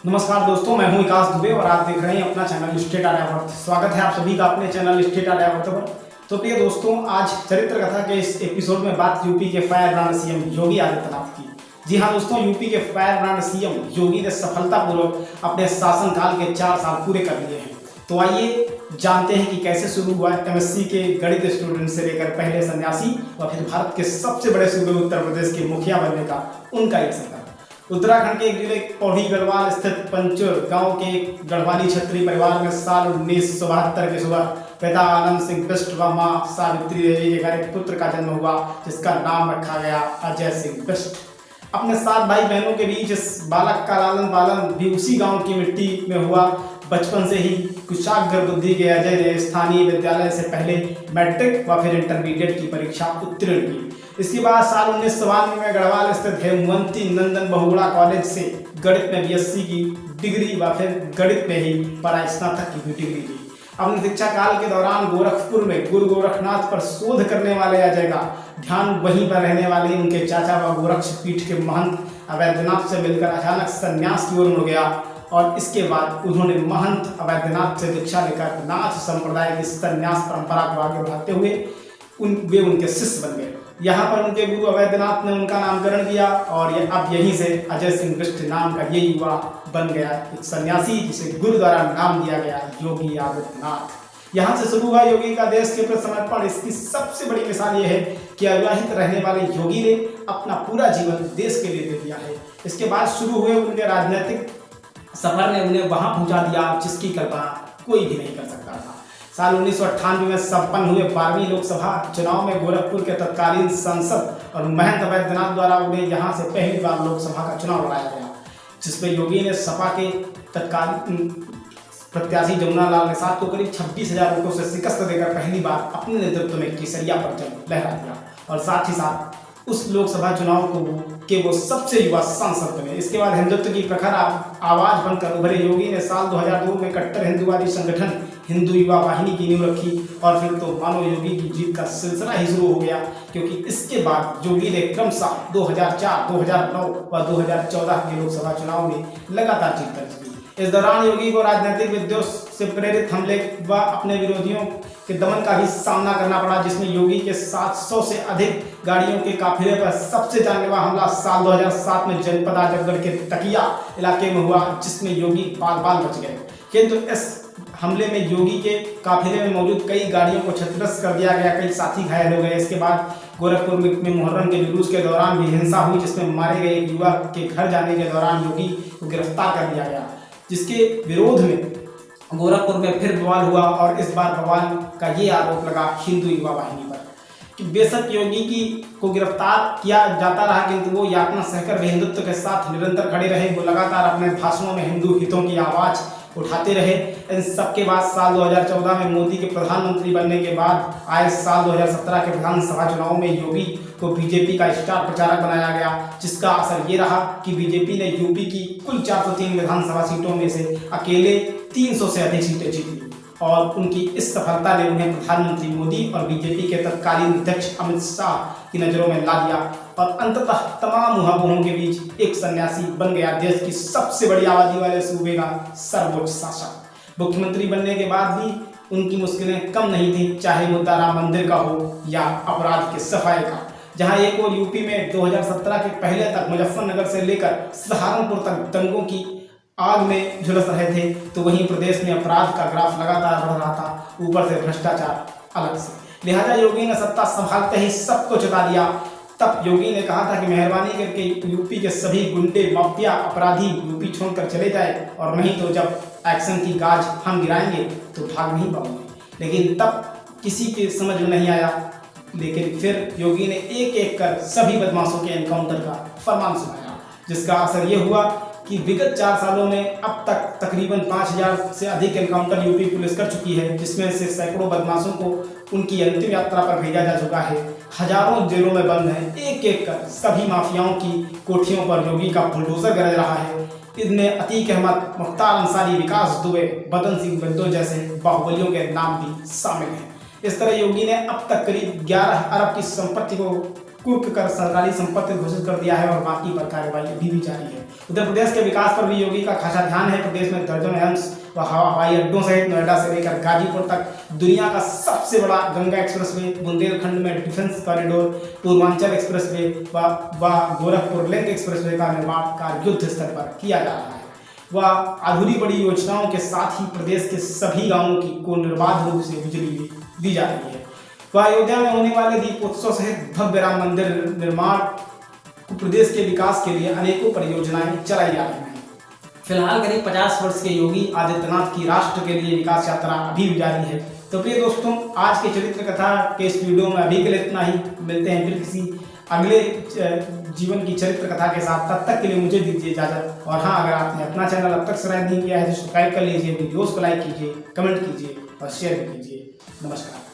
नमस्कार दोस्तों, मैं हूं विकास दुबे और आप देख रहे हैं अपना चैनल स्टेट आर्यावर्त। स्वागत है आप सभी का अपने चैनल स्टेट आर्यावर्त पर। तो प्रिय दोस्तों, आज चरित्र कथा के इस एपिसोड में बात यूपी के fire brand CM Yogi Adityanath की। जी हाँ दोस्तों, यूपी के फायर ब्रांड सीएम योगी ने सफलतापूर्वक अपने शासनकाल के 4 साल पूरे कर लिए हैं। तो आइए जानते हैं कि कैसे शुरू हुआ एमएससी के गणित स्टूडेंट से लेकर पहले सन्यासी और फिर भारत के सबसे बड़े सूबे उत्तर प्रदेश के मुखिया बनने का उनका ये सफर। उत्तराखंड के जिले पौड़ी गढ़वाल स्थित पंचुर गांव के गढ़वाली क्षत्रिय परिवार में साल 1972 की सुबह पिता आनंद सिंह बिष्ट व मां सावित्री देवी के घर एक पुत्र का जन्म हुआ, जिसका नाम रखा गया अजय सिंह बिष्ट। अपने 7 भाई बहनों के बीच इस बालक का लालन पालन भी उसी गांव की मिट्टी में हुआ। बचपन से ही कुशाग्र बुद्धि के अजय ने स्थानीय विद्यालय से पहले मैट्रिक व फिर इंटरमीडिएट की परीक्षा उत्तीर्ण की। इसके बाद साल 1992 में गढ़वाल स्थित हेमवंती नंदन बहुगुणा कॉलेज से गणित में बीएससी की डिग्री व फिर गणित में ही परास्नातक की भी डिग्री ली। अपने शिक्षा काल के दौरान गोरखपुर में गुरु गोरखनाथ पर शोध करने वाले अजय का ध्यान वहीं पर रहने वाले उनके चाचा व गोरक्ष पीठ के महंत अवैधनाथ से मिलकर अचानक संन्यास की ओर मुड़ गया और इसके बाद उन्होंने महंत अवैधनाथ से दीक्षा लेकर नाथ संप्रदाय की संन्यास परंपरा को आगे बढ़ाते हुए वे उनके शिष्य बन गए। यहाँ पर उनके गुरु अवैधनाथ ने उनका नामकरण किया और अब यहीं से अजय सिंह बिष्ट नाम का ये युवा बन गया एक सन्यासी, जिसे गुरु द्वारा नाम दिया गया योगी आदित्यनाथ। यहाँ से शुरू हुआ योगी का देश के प्रति समर्पण। इसकी सबसे बड़ी मिसाल ये है कि अविवाहित रहने वाले योगी ने अपना पूरा जीवन देश के लिए दे दिया है। इसके बाद शुरू हुए उनके राजनीतिक सफर ने उन्हें वहां पहुंचा दिया जिसकी कल्पना कोई भी नहीं कर सकता था। साल 1998 में संपन्न हुए 12वीं लोकसभा चुनाव में गोरखपुर के तत्कालीन सांसद और महंत अवैधनाथ द्वारा उन्हें यहां से पहली बार लोकसभा का चुनाव लड़ाया गया, जिसमें योगी ने सपा के तत्कालीन प्रत्याशी जमुनालाल निषाद को करीब 26,000 वोटों से शिकस्त देकर पहली बार अपने नेतृत्व में केसरिया परचम लहरा दिया और साथ ही साथ उस लोकसभा चुनाव के वो सबसे युवा सांसद बने। इसके बाद हिंदुत्व की प्रखर आवाज बनकर उभरे योगी ने साल 2002 में कट्टर हिंदुवादी संगठन हिंदू युवा वाहिनी की नींव रखी और फिर तो मानो योगी की जीत का सिलसिला ही शुरू हो गया, क्योंकि इसके बाद योगी ने क्रमशः 2004, 2009 व 2014 के लोकसभा चुनाव में लगातार जीत दर्ज की। इस दौरान योगी को राजनीतिक विद्वेष से प्रेरित हमले व अपने विरोधियों के दमन का भी सामना करना पड़ा, जिसमें योगी के 700 से अधिक गाड़ियों के काफिले पर सबसे जानलेवा हमला साल 2007 में जनपद आजमगढ़ के तकिया इलाके में हुआ, जिसमें योगी बाल बच गए। किंतु इस हमले में योगी के काफिले में मौजूद कई गाड़ियों को क्षतिग्रस्त कर दिया गया, कई साथी घायल हो गए। इसके बाद गोरखपुर में मुहर्रम के जुलूस के दौरान भी हिंसा हुई, जिसमें मारे गए एक युवक के घर जाने के दौरान योगी को गिरफ्तार कर लिया गया, जिसके विरोध में गोरखपुर में फिर बवाल हुआ और इस बार बवाल का ये आरोप लगा हिंदू युवा वाहिनी पर कि बेशक योगी को गिरफ्तार किया जाता रहा, किंतु वो यातना सहकर भी हिंदुत्व के साथ निरंतर खड़े रहे। वो लगातार अपने भाषणों में हिंदू हितों की आवाज उठाते रहे। इन सबके बाद साल 2014 में मोदी के प्रधानमंत्री बनने के बाद आए साल 2017 के विधानसभा चुनाव में योगी को बीजेपी का स्टार प्रचारक बनाया गया, जिसका असर ये रहा कि बीजेपी ने यूपी की कुल 403 विधानसभा सीटों में से अकेले 300 से अधिक सीटें जीती और उनकी इस सफलता ने उन्हें प्रधानमंत्री मोदी और बीजेपी के तत्कालीन अध्यक्ष अमित शाह की नजरों में ला दिया और अंततः तमाम उहापोहों के बीच एक सन्यासी बन गया देश की सबसे बड़ी आबादी वाले सूबे का सर्वोच्च शासक। मुख्यमंत्री बनने के बाद भी उनकी मुश्किलें कम नहीं थी, चाहे मुद्दा राम मंदिर का हो या अपराध के सफाई का। जहां एक और यूपी में 2017 के पहले तक मुजफ्फरनगर से लेकर सहारनपुर तक दंगों की आग में झुलस रहे थे, तो वहीं प्रदेश में अपराध का ग्राफ लगातार बढ़ रहा था, ऊपर से भ्रष्टाचार अलग से। लिहाजा योगी ने सत्ता संभालते ही सबको चुता दिया। तब योगी ने कहा था कि मेहरबानी करके यूपी के सभी गुंडे माफिया अपराधी यूपी छोड़कर चले जाए, और नहीं तो जब एक्शन की गाज हम गिराएंगे तो भाग नहीं पाओगे। लेकिन तब किसी के समझ में नहीं आया, लेकिन फिर योगी ने एक एक कर सभी बदमाशों के एनकाउंटर का फरमान सुनाया, जिसका असर ये हुआ कि विगत 4 सालों में अब तक तकरीबन 5,000 से अधिक एनकाउंटर यूपी पुलिस कर चुकी है, जिसमें से सैकड़ों बदमाशों को उनकी अंतिम यात्रा पर भेजा जा चुका है। हजारों जेलों में बंद हैं। एक एक कर सभी माफियाओं की कोठियों पर योगी का बुलडोजर गरज रहा है। इनमें अतीक अहमद, मुख्तार अंसारी, विकास दुबे, बदन सिंह बिंदो जैसे बाहुबलियों के नाम भी शामिल हैं। इस तरह योगी ने अब तक करीब 11 अरब की संपत्ति को कुर्क कर सरकारी संपत्ति घोषित कर दिया है और बाकी पर कार्रवाई अभी भी जारी है। उत्तर प्रदेश के विकास पर भी योगी का खासा ध्यान है। प्रदेश में दर्जनों एम्स व हवाई अड्डों सहित नोएडा से लेकर गाजीपुर तक दुनिया का सबसे बड़ा गंगा एक्सप्रेसवे, बुंदेलखंड में डिफेंस कॉरिडोर, पूर्वांचल एक्सप्रेसवे व गोरखपुर लिंक एक्सप्रेसवे का निर्माण कार्य युद्ध स्तर पर किया जा रहा है। वह अधूरी बड़ी योजनाओं के साथ ही प्रदेश के सभी गांवों को निर्बाध रूप से बिजली दी जा रही है। वह अयोध्या में होने वाले दीपोत्सव सहित भव्य राम मंदिर निर्माण प्रदेश के विकास के लिए अनेकों परियोजनाएं चलाई जा रही हैं। फिलहाल करीब 50 वर्ष के योगी आदित्यनाथ की राष्ट्र के लिए विकास यात्रा अभी भी जारी है। तो प्रिय दोस्तों, आज के चरित्र कथा के इस वीडियो में अभी के लिए इतना ही। मिलते हैं फिर किसी अगले जीवन की चरित्र कथा के साथ। तब तक के लिए मुझे दीजिए इजाजत। और हाँ, अगर आपने अपना चैनल अब तक सब्सक्राइब नहीं किया है तो सब्सक्राइब कर लीजिए, वीडियोस को लाइक कीजिए, कमेंट कीजिए और शेयर भी कीजिए। नमस्कार।